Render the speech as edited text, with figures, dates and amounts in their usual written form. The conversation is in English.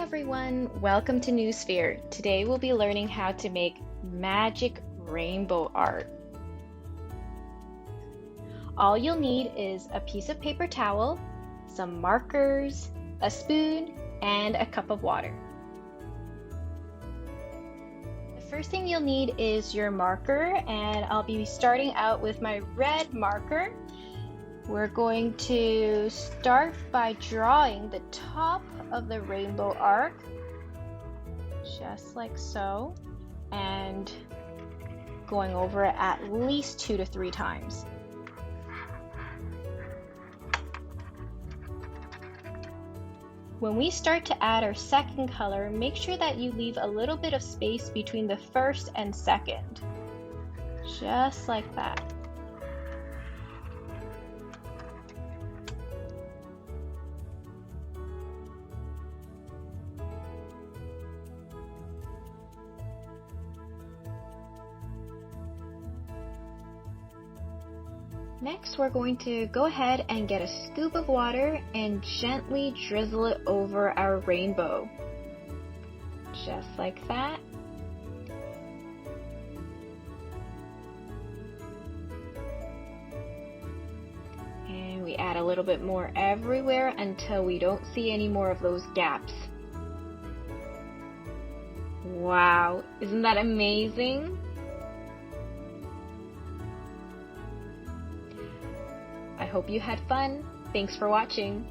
everyone, welcome to Newsphere. Today we'll be learning how to make magic rainbow art. All you'll need is a piece of paper towel, some markers, a spoon, and a cup of water. The first thing you'll need is your marker, and I'll be starting out with my red marker. We're going to start by drawing the top of the rainbow arc, just like so, and going over it at least 2 to 3 times. When we start to add our second color, make sure that you leave a little bit of space between the first and second, just like that. Next, we're going to go ahead and get a scoop of water and gently drizzle it over our rainbow. Just like that. And we add a little bit more everywhere until we don't see any more of those gaps. Wow, isn't that amazing? I hope you had fun. Thanks for watching.